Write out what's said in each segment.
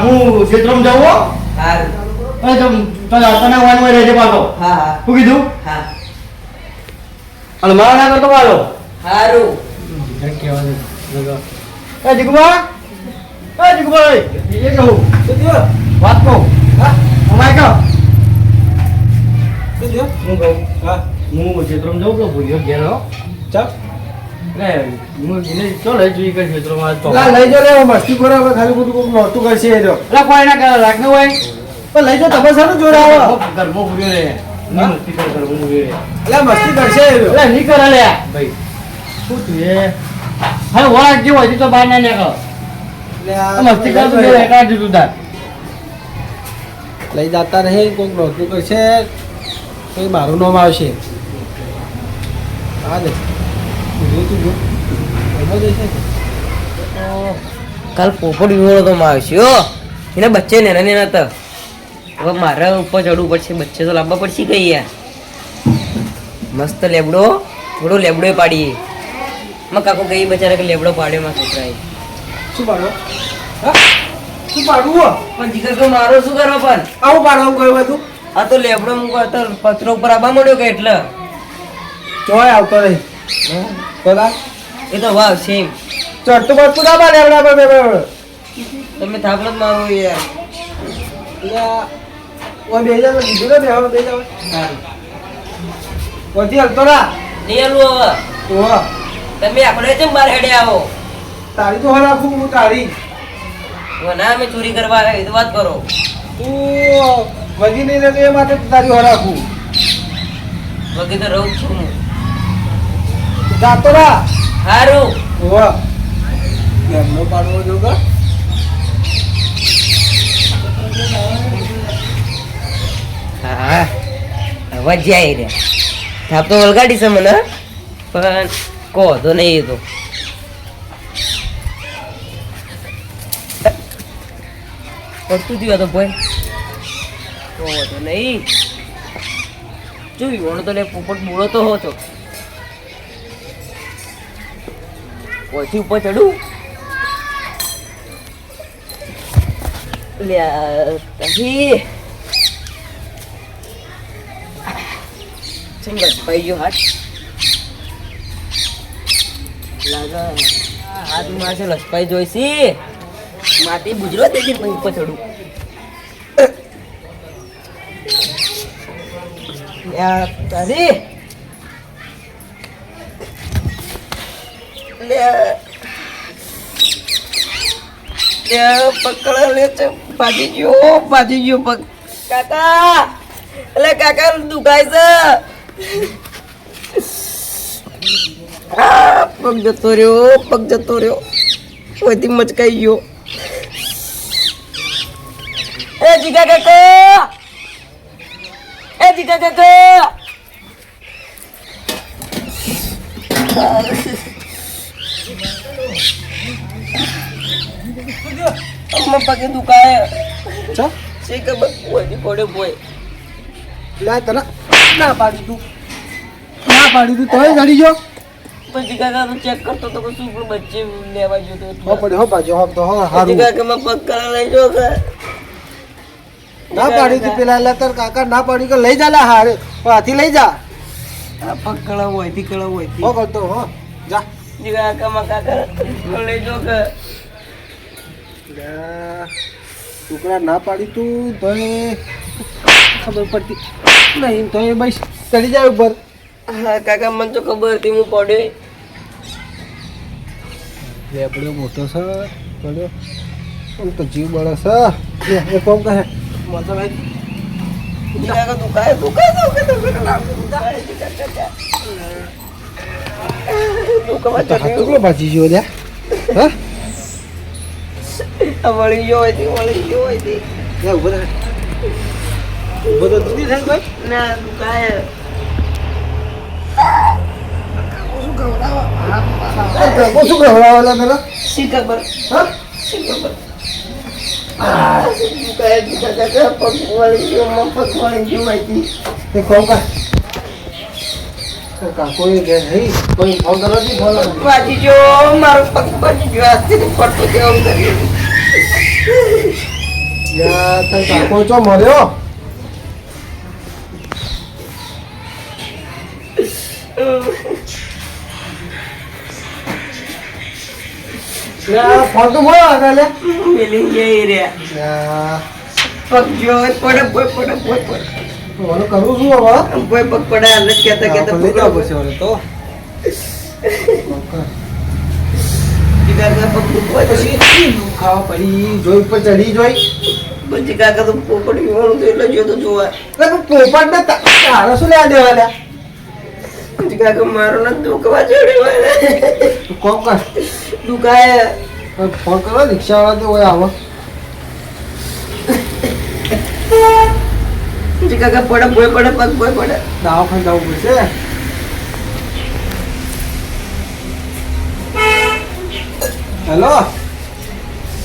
હું ક્ષેત્રમાં જાઉં હો. તને વાનમાં રહેજે પાછો. શું કીધું? અને મારા ના કરતો પાછો. જીગુબા એ કહું વાત કહું. અમારે કહો હું કહું. હું ક્ષેત્રમાં જાઉં તો ભૂલ્યો ઘેર હો. ચાલ લઈ જાઓ મસ્તી કરો ખાલી બધું નોતું કરશે કોઈ ના કરે રાખને હોય પણ લઈ જાઓ તમે સારું જોડે આવો ઘરમાં ઉભ્યો રે મસ્તી કર ઘરમાં ઉભ્યો રે એટલે મસ્તી કરશે એટલે નહીં કરે લે ભાઈ શું તું એ હવે વળાક જેવો હજી તો બહાર ના નીકળો મસ્તી કર તું એકા દીધું તાર લઈ જતા રહે કોઈક નોતું કરશે કઈ મારું નામ આવશે હા દે કાલ પોપટ વિવડો તો મારશ્યો એના બચ્ચે નેના નેના હતા હવે મારે ઉપર ચડવું પડશે બચ્ચે તો લાવવા પડશે કઈ યાર મસ્ત લેબડો થોડો લેબડો પાડીએ માં કાકો ગઈ બચારા કે લેબડો પાડ્યો માં છોકરાએ શું પાડો શું પાડવું પણ જીગર તો મારો શું કરો પણ આવું પાડવાનું કહ્યું હતું આ તો લેબડો મૂકો તો પથરો ઉપર આબા મળ્યો કે એટલે ચોય આવતો નહીં બોલા એ તો વાવ સેમ ચડતું પડતું ના પાડે આપણે તમે થાપલો જ મારો યાર ઓય બે જાવ કીધું ને બે જાવ ઓથી હલતો ના નહીં આલું હવે ઓહ તમે આપણે જેમ બાર હેડે આવો તારી તો હર રાખું હું તારી ના અમે ચોરી કરવા આવ્યા એ તો વાત કરો તું વગી નહીં રહેતો એ માટે તારી હર રાખું વગી તો રહું છું હું જાતો ના હારું ઓહ ઘરનો પાડવો જોગા હા અવાજ જાય રે થાપ તો વલગાડી છે મને પણ કહો તો નહીં એ તો પડતું થયું તો ભાઈ કહો તો નહીં જોયું વણો તો લે પોપટ બોલો તો હો છો પછી ઉપર ચડું પછી લસપાઈ ગયો હાથ લાગે હાથ મારે લસપાઈ જોઈશે માટી બુજરો તેથી પછી ઉપર ચડું તારી પકડ લે છે પાછી ગયો પગ કાકા એટલે કાકા દુખાય છે પગ જતો રહ્યો ઓથી મચકાઈ ગયો એ જીગા કાકા પગે દુખાય ચા છે કે બોય બોય લા તને ના પાડી તું તોય ગાડી જો પછી કાકા તો ચેક કરતો તો શું પણ બચ્ચે લેવા ગયો હો પડે હો પાજો હો તો પછી હારું કાકા માં પગ કરા લઈ જો કે ના પાડી તું પેલા લા તાર કાકા ના પાડી કે લઈ જા લા હારે હાથી લઈ જા આ પગ કળા હોય થી હો કરતો હો જા જી કાકા માં કાકા લઈ જો કે છોકરા ના પાડી તું તોય ખબર પડતી નહીં તોય બસ ચડી જાય ઉપર હા કાકા મને તો ખબર હતી હું પડ્યો લેબડો મોટો છે પડ્યો આમ તો જીવ બળે છે એ કોમ કહે મતલબ જી કાકા દુખાય ટુકડો ભાજી ગયો લ્યા હા વળી ગયો હોય થી લે ઉભો રહે ઉભો તો દીદી થાય ભાઈ ના દુખાય શું ખવડાવેલા પેલા શી ખબર હા દુખાય પગ વળી ગયો હોય તે કોમ કા કાકો એ કે નહીં કોઈ ફોન કરો નહીં ફોન બાજી જો મારો પગ બાજી ગયો આજથી પડતો કેવું કર્યું યાર તને કાકો ચો મળ્યો યાર ફોન તો મળ્યો આગળ લે મિલી જઈ રહ્યા યાર પગ જો પડે પડે મને કરું છું હવે કોઈ પગ પડે એટલે કહેતા કહેતા લઈ જાવ પછી હવે તો પછી ખાવા પડી જોઈ પર ચડી જોઈ પછી કાકા તો પોપટ વિવાળું તો એટલે જો તો જોવા એટલે પોપટ ને તારા શું લેવા દેવા લ્યા પછી કાકા મારો ને દુખવા ચડ્યો તું કોમ કર દુખાય ફોન કરો રિક્ષા વાળા તો હોય આવો પછી કાકા પડે ભોય પડે પગ ભોય પડે દવાખાને જવું પડશે હેલો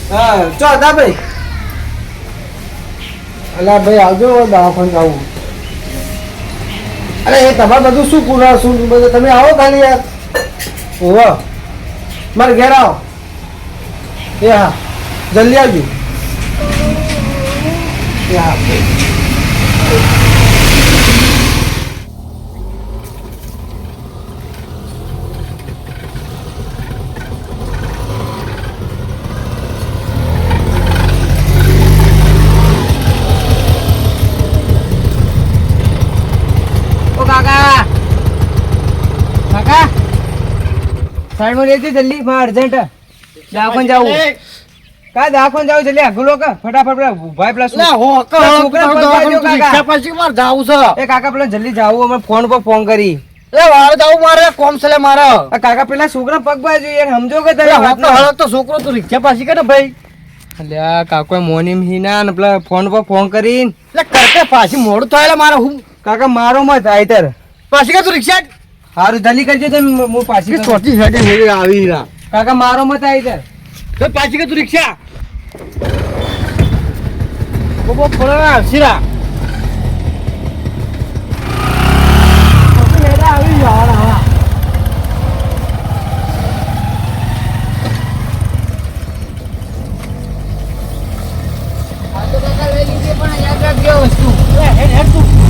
હા ચો દા ભાઈ અલા ભાઈ આવજો દવાખાને જવું અરે એ તમારે બધું શું પૂરા શું બધું તમે આવો ખાલી યાર ઓહો મારે ઘેર આવો એ હા જલ્દી આવજો એ હા સાઈડ માં લેતી જલ્દી માં અર્જન્ટ દવાખાને જાવું કા દવાખાને જાવું જલ્દી આગળ લો ફટાફટ ભાઈ પ્લસ લે હો છોકરા પગ બાજુ કાકા. રિક્ષા પાછી માર જાવું છે એ કાકા પેલા જલ્દી જાવું અમે ફોન પર ફોન કરી એ વાળ જાવું મારે કોમ છે લે મારે આ કાકા પેલા છોકરા પગ બાજુ યાર સમજો કે એ હોતો હળો તો છોકરો તું રિક્ષા પાછી કે ને ભાઈ અલ્યા કાકો મોની હિના ને પેલા ફોન પર ફોન કરીને એટલે કરતે પાછી મોડું થાય એટલે મારે હું કાકા મારો મત આઈતર પાછી કે તું રિક્ષા હારું જલ્દી કરજો તો હું પાછી કે કરું. ચોથી હેડે હેડે આવી ના કાકા મારો મત આઈતર તો પાછી કે તું રિક્ષા બોબો ફળા સિરા આવી યાર હા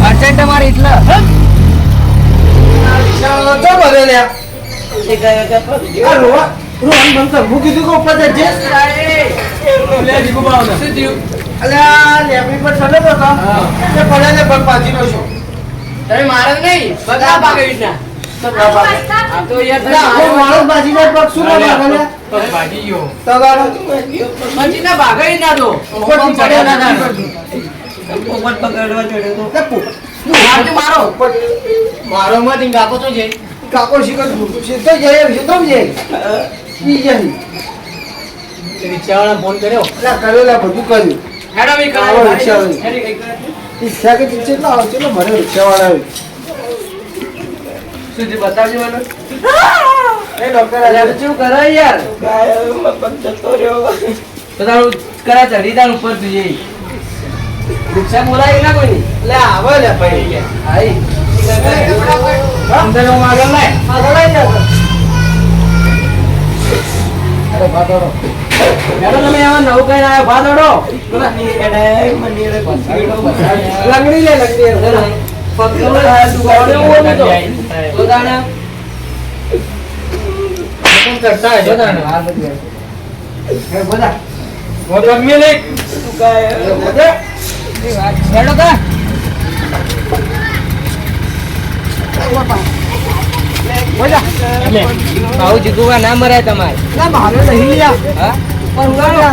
અર્જન્ટ મારે એટલે મારે નહીં બધા ભાગે રીતના આ તો પછી ના ભાગે રીતના તો પોપટ પકડવા ચડ્યો તો મારો મારો માં કાકો તો છે કાકો શીખર તો જાય છે તો જાય ઈ જાય રિક્ષાવાળા ફોન કર્યો એટલે કરેલા બધું કર્યું હેડો મી આવો રિક્ષાવાળા. રિક્ષા કે પિક્ચર ના આવે ચલો મને રિક્ષાવાળા આવે સુધી બતાવજો મને એ ડોક્ટર અલ્યા તો શું કરે યાર જતો રહ્યો તો તારું કરા ચડી તાર ઉપર તું જઈ રિક્ષા બોલાવી ના કોઈ લે આવે લે ભાઈ આઈ અંદર આગળ લાય આગળ આવી જા અરે બાદોડો હેડો તમે આવા નવું કઈ આયા ભાદોડો લંગડી લે લંગડી કરતા હશો બધા હેડો કા આવું જીગુવા ના મરાય તમારે ના મારે નહીં લ્યા હા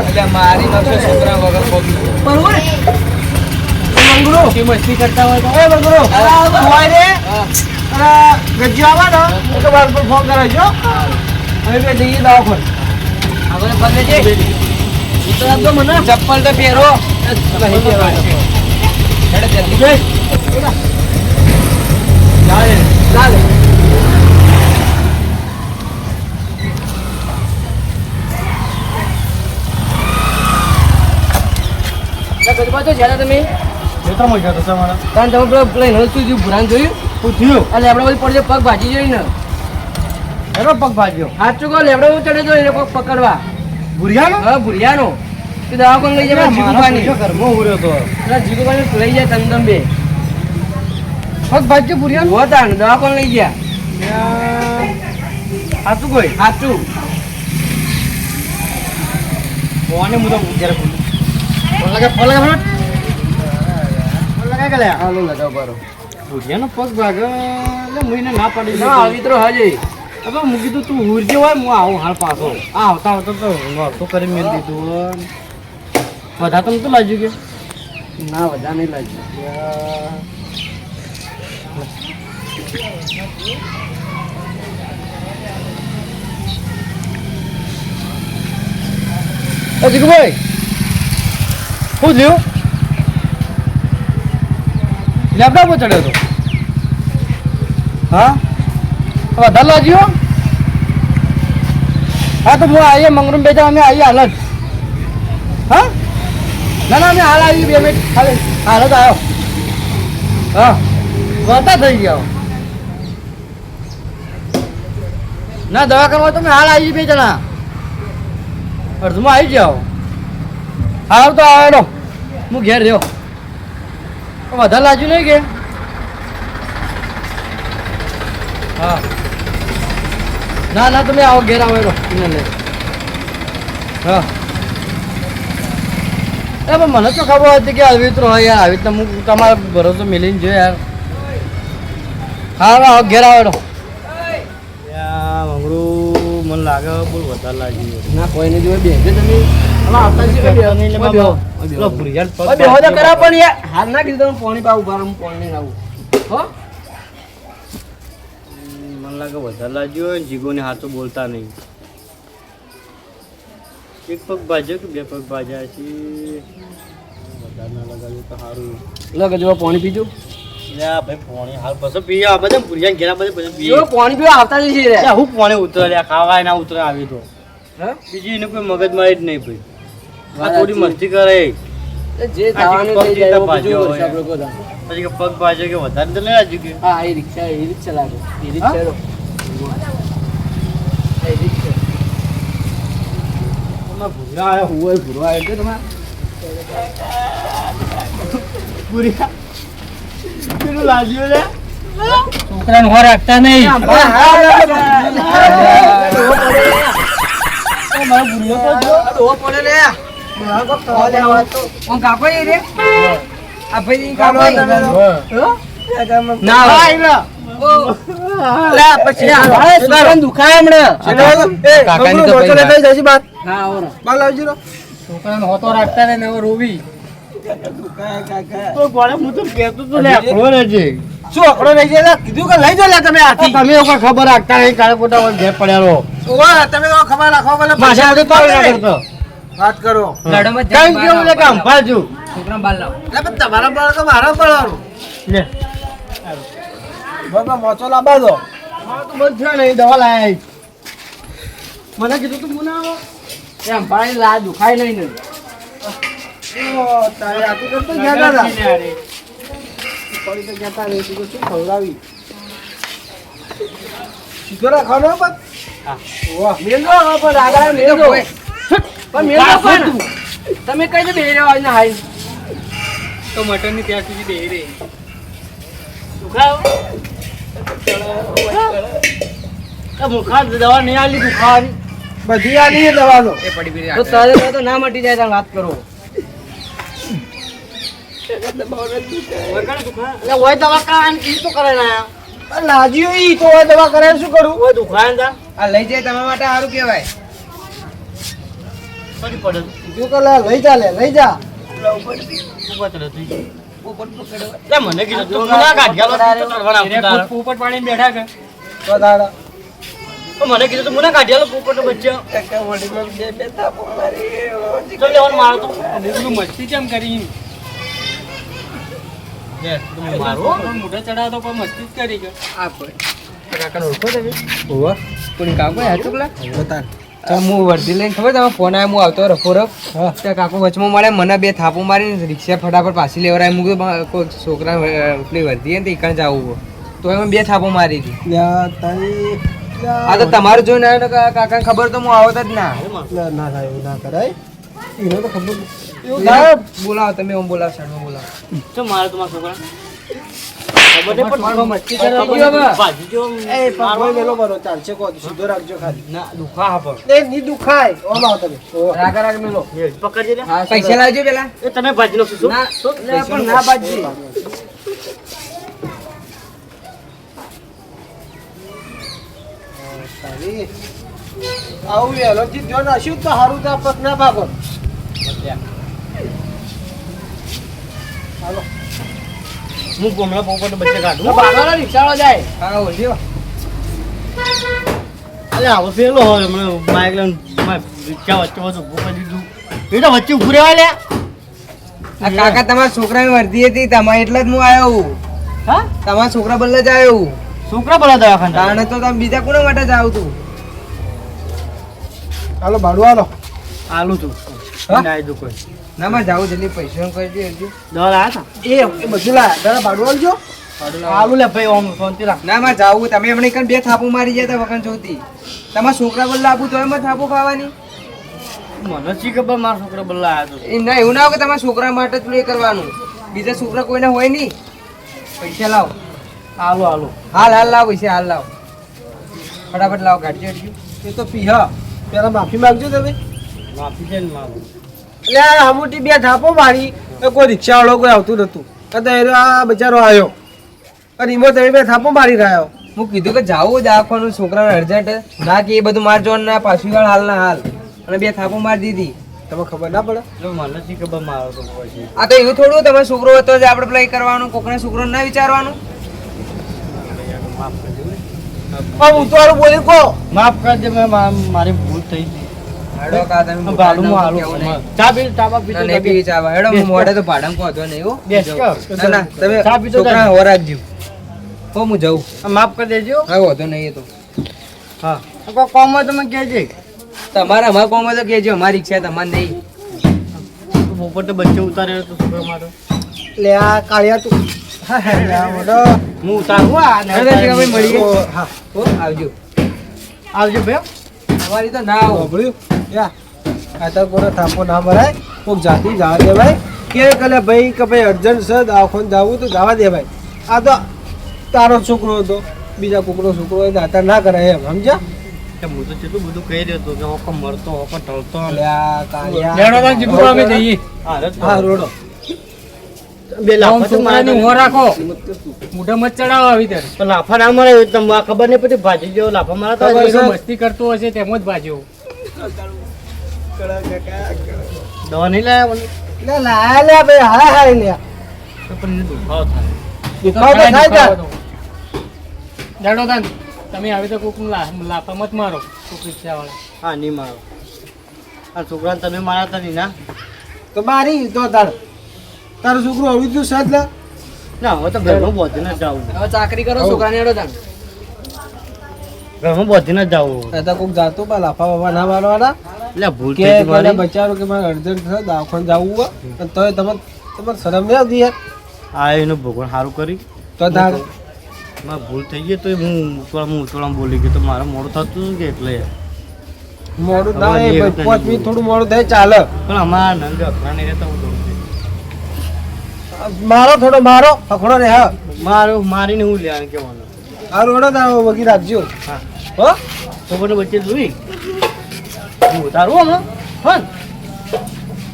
એટલે મારી નકશો છોકરા વગર પગલું મંગળો કે મસ્તી કરતા હોય તો એ મંગળો હોય રે ગજ્જો આવવાનો એટલે વાર પર ફોન કરાવજો હવે બે જઈએ દવાખાને આપણે બંને છે ઈ તો આપજો મને ચપ્પલ તો પહેરો નહીં પહેરવાનો હેડો જલ્દી લાલે લાલે ગજબા તો જ્યાં તમે ખેતરમાં ગયા હતા તમારા કારણ તમે પેલો પ્લેન હતું જે ભુરાન જોયું શું થયું આ લેબડા બધી પડશે પગ ભાજી જોઈ ને એનો પગ ભાગ્યો હાથ ચૂકો લેબડો ચડે તો એને પગ પકડવા ભૂરિયાનો હા ભુરિયાનો તું દવાખાને લઈ જા જીગુબાની ઘરમાં ઉર્યો તો જીગુબાની લઈ જાય તંદમ બે પગ ભાજ્યો ભૂરિયા હોતા ને દવાખાને લઈ જા સાચું કોઈ સાચું ફોને હું તો જ્યારે ફોન લગાય કે લે હાલો લગાવ બરો ભૂરિયાનો પગ ભાગે એટલે હું એને ના પાડી ના આવી તો હજે હવે હું કીધું તું ઉરજે હોય હું આવું હાલ પાછો આવતા આવતા તો નોરતો કરી મેળ દીધું બધા તમને તો લાગ્યું કે ના બધા નહીં લાગ્યું જીગુભાઈ શું થયું લેપટોપ પર ચડ્યો હતો હા વધારે લાગ્યો હા તો હું આવીએ મંગરૂમ બેજા અમે આવીએ હાલ જ હા ના ના અમે હાલ આવી 2 મિનિટ હાલ જ આવ્યો હા વધતા થઈ ગયા ના દવાખાના તો મેં હાલ આવી 2 જણા અડધમાં આવી જાઓ હાલ તો આવેલો હું ઘેર રહ્યો વધારે લાગ્યું નહીં કે હા ના ના તમે આવો ઘેર આવેલો હા એ પણ મને તો ખબર હતી કે આવી તો હોય યાર આવી રીતના હું તમારો ભરોસો મિલીને જો યાર હા આવો ઘેર આવેલો મંગળું મને લાગે બહુ વધારે લાગ્યું ના કોઈ નહીં જોવે બે તમે કરા પણ યાર હાલ ના કીધું પાણી પાવું બાર હું પાણી નહીં આવું હો મને લાગે વધારે લાગ્યો જીગોને હાથો બોલતા નહીં એક પગ ભાજ્યો કે 2 પગ ભાજ્યા છે વધારે ના લગાવ્યું તો સારું લગ જો પાણી પીજો ભાઈ પાણી હાલ પછી પીએ આ બધા ભુરિયા ઘેરા બધા પછી પીએ પાણી પીવા આવતા જ છે રે હું પાણી ઉતરે ખાવા ના ઉતરે આવી તો હે બીજી એને કોઈ મગજ મારી જ નહીં ભાઈ આ થોડી મસ્તી કરે જે થવાનું થઈ જાય એવું બીજું કરશે આપણે કોઈ પછી કે પગ ભાજ્યો કે વધારે તો નહીં આજુ કે હા એ રિક્ષા લાગે એ રિક્ષા રો એ રિક્ષા તમારા ભૂરા આવ્યો હોય ભૂરો આવ્યો છે તમારે ભૂરિયા કેટલું લાગ્યું રે છોકરાને હો રાખતા નહીં છોકરાને હોતો રાખતા ને રોવી તો ગોળે હું તો કહેતો તો લે આખડો રહેજે શું આખડો રહી જાય કીધું કે લઈ જો લે તમે આથી તમે કોઈ ખબર રાખતા નહીં કાળે કોટા વન ઘેર પડ્યારો ઓવા તમે તો ખબર રાખો કે ભાષા તો ના કરતો વાત કરો લડોમાં કઈ કેવું લે કામ ભાજુ છોકરા બાલ લાવ એટલે પણ તમારા બાળ તો મારા બાળવાનું લે બાબા મોચો લાબા દો મારો તો બંધ થયો નહીં દવા લાયા મને કીધું તું મુના આવો એમ પાણી લા દુખાય નહીં ને તારે આતું કરતો ગયા હતા પડી તો ગયા નહીં તું શું ખવડાવી સીધો રાખવાનો પણ મેલ દો પણ આગળ મેલ દો પણ મેલ દો પણ તમે કઈ દે બેહી રહ્યો આજના હાઈ તો મટન ની ત્યાં સુધી બેહી રહી દુખાવ મુખા દવા નહીં આલી દુખાવાની બધી આલી દવા લો એ પડી પડી તો તારે તો ના મટી જાય તો વાત કરો ઓય દવા કાન કી તો કરે ના લાજ્યો ઈ તો ઓય દવા કરે શું કરું ઓય દુખાય તા આ લઈ જાય તમારા માટે સારું કહેવાય પડી પડે તું કે લઈ જા લઈ જા મને કીધું તું ના કાઢ્યા પોપટ પાણી બેઠા કે બધાડા મને કીધું તું મને કાઢ્યા પોપટ બચ્ચા બે થાપો મારી તો લેવન મારો તો મસ્તી કેમ કરી મોઢા ચડાવતો પણ મસ્તી જ કરી ગયો આ કોઈ કાકાને ઓળખો તમે ઓવા કોની કાકો યા ચુકલા બતા હું વર્ધી લઈને ખબર તમે ફોન આવ્યો હું આવતો રફો રફ ત્યાં કાકો વચમાં મળે મને 2 થાપો મારીને રિક્ષા ફટાફટ પાછી લેવરાય મૂકી કોઈ છોકરા પેલી વર્ધી ને ઈકણ જવું તો એમાં 2 થાપો મારી હતી આ તો તમારું જોઈને આવ્યો કાકાને ખબર તો હું આવત જ ના ના થાય એવું ના કરાય એને તો ખબર લાવ બોલાવો તમે ઓમ બોલાવો સાઈડમાં બોલાવો શું મારે તમારા છોકરા મસ્તી કરવા ભાજી જો એ પણ મેલો બરો ચાલશે કો સીધો રાખજો ખાલી ના દુખા હા પણ એ ની દુખાય ઓમ આવ તમે રાગ રાગ મેલો પકડજે લે પૈસા લાવજો પેલા એ તમે ભાજી નો શું ના પણ ના બાજી સારી આવું વેલો થી જો નાશ્યું તો હારું તો પગ ના ભાગો હાલો હું ગોમડા પોપટ બચ્ચે કાઢું બાબાનો રિક્ષાવાળો જાય હા ઓળખ્યો અલે આવો પેલો હોય મને બાઈક લઈને રિક્ષા વચ્ચે ઊભું કરી દીધું એ તો વચ્ચે ઊભું રહેવા લે આ કાકા તમારા છોકરાની વર્ધી હતી તમારે એટલે જ હું આવ્યો હા તમારા છોકરા બદલે જ આવ્યો છોકરા બોલા દવાખાને તાણે તો તમે બીજા કોના માટે જાવ તું હાલો ભાડું હાલો આલું તું હા? નાઈ દો કોઈ ના માં જાવું જલ્દી પૈસા કરજો હજુ દવા લાયા એ બધું લાયા દાદા ભાડું આલજો હતા આલુ લે ભાઈ ઓમ શાંતિ રાખ ના માં જાવું તમે હમણાં એક બે થાપો મારી ગયા હતા વખત જોતી તમારા છોકરા બદલે આપું તો એમાં થાપો ખાવાની મને શી ખબર મારા છોકરા બોલા આવ્યા તો એ ના એવું ના હોય કે તમારા છોકરા માટે જ પ્લે કરવાનું બીજા છોકરા કોઈને હોય નહીં પૈસા લાવો આલુ આલુ હાલ હાલ લાવો પૈસા હાલ લાવો ફટાફટ લાવો કાઢજો હજુ એ તો પીહા પેલા માફી માંગજો તમે માફી છે ને મારું એટલે આ હમુટી બે થાપો મારી તો કોઈ રિક્ષાવાળો કોઈ આવતું નતું કદાચ આ બચારો આવ્યો અને એમાં તમે બે થાપો મારી રહ્યો હું કીધું કે જાવું દવાખાનું છોકરાને અર્જન્ટ ના કે એ બધું માર જોવાનું ના પાછું વાળ હાલ ના હાલ અને બે થાપો મારી દીધી તમે ખબર ના પડે જો મને શી ખબર મારો છોકરો છે આ તો એવું થોડું તમારો છોકરો હતો જ આપણે પ્લે કરવાનું કોકના છોકરો ના વિચારવાનું માફ કરજો ને. પણ હું તો હારું બોલી કહો માફ કરજે મેં મારી ભૂલ થઈ ગઈ હેડો કા તમે ભાડું ના આલુ કેવું નહીં. ચા પી તાબા પીતો ના, નહીં પીવી ચા બા. હેડો હું મોઢે તો ભાડામાં કહો છો નહીં હો. બેસ કર. ના ના તમે ચા પીતો છોકરાને જાય. હો રાખજો હો હું જાઉં માફ કરી દેજો હા વાંધો નહીં એ તો હા કોઈ કોમ હોય તમે કહેજે તમારે અમારા કોમ તો કહેજો અમારી રિક્ષા તમારે નહીં પોપટે બચ્ચે ઉતાર્યો તો છોકરા માટે લે આ કાળિયા તું હા હા લે આ મોટો હું ઉતારું આ ને હેડો ઠીક, અમે મળીએ. હા હો આવજો આવજો ભાઈ અમારી તો ના આવો સાંભળ્યું યા આ તો કોનો થાપો ના ભરાય કોક જાતિ જવા દે ભાઈ કે કલે ભાઈ કે ભાઈ અર્જન્ટ છે દવાખાને જવું તો જવા દે ભાઈ આ તો તારો છોકરો હતો બીજા કોકનો છોકરો હોય દાતા ના કરાય એમ સમજ્યા કે હું તો કેટલું બધું કહી રહ્યો હતો કે હોકો મરતો હોકો ટળતો લે આ કાળિયા હા રોડો બે લાફા તો મારે રાખો મોઢા મત ચડાવો આવી ત્યારે તો લાફા ના મારે તમને ખબર નહીં પડી ભાજી જેવો લાફા મારા તો ખબર છે. મસ્તી કરતો હશે તેમ જ બાજ્યો દવા નહીં લાયા મને લે લાયા લે ભાઈ હાય હાય લે તો પણ એને દુખાવો થાય દુખાવો તો થાય તા જાડો તાન તમે આવી તો કોક લાફા મત મારો કોક રિક્ષાવાળા હા નહીં મારો આ છોકરાને તમે મારા હતા નહીં ના તો મારી તો તારો છોકરો આવી ગયું સાથ લે ના હવે તો ઘરમાં બોધીને જ જાવું હવે ચાકરી કરો છોકરાને હેડો તાન ઘરમાં બોધીને જ જાવું આ તો કોક જાતો બા લાફા બાબા ના મારવાના એટલે ભૂલ કે થઈ ગઈ પેલા મારી બચારો કે મારે અર્જન્ટ છે દવાખાને જવું હોય અને તોય તમે તમારે શરમ નહીં આવતી યાર આ એનું ભગવાન સારું કરી તો તાર મારે ભૂલ થઈ ગઈ તો હું ઉતવાળામાં બોલી ગયો તો મારે મોડું થતું હતું કે એટલે મોડું હવે થાય જે ભાઈ, વખતે 5 મિનિટ થોડું મોડું થાય ચાલે પણ અમારા નંગ અખરા નહીં રહેતા હું દોડું મારો થોડો મારો પકડો ને હા મારીને હું લેવાનું કહેવાનું આ રોડો તારો વગી રાખજો હા હો છોકરને વચ્ચે જોઈ હું ઉતારું હમણાં હા ને?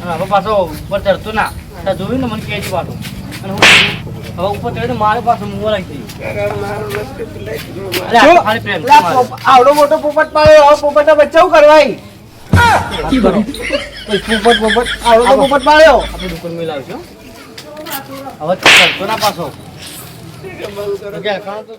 અને હવે પાછો ઉપર ચડતો ના ત્યાં જોયું ને મને કહેજે પાછો અને હું હવે ઉપર ચડીને મારે પાછો મું રાખી દઈ અરે આ તો ખાલી પ્રેમ લા, આવડો મોટો પોપટ પાડ્યો હવે પોપટના બચ્ચા શું કરવાય પોપટ આવડો તો પોપટ પાડ્યો આપણે દુકાન માં લાવશું હવે ચડતો ના પાછો તો ક્યાં કાં તો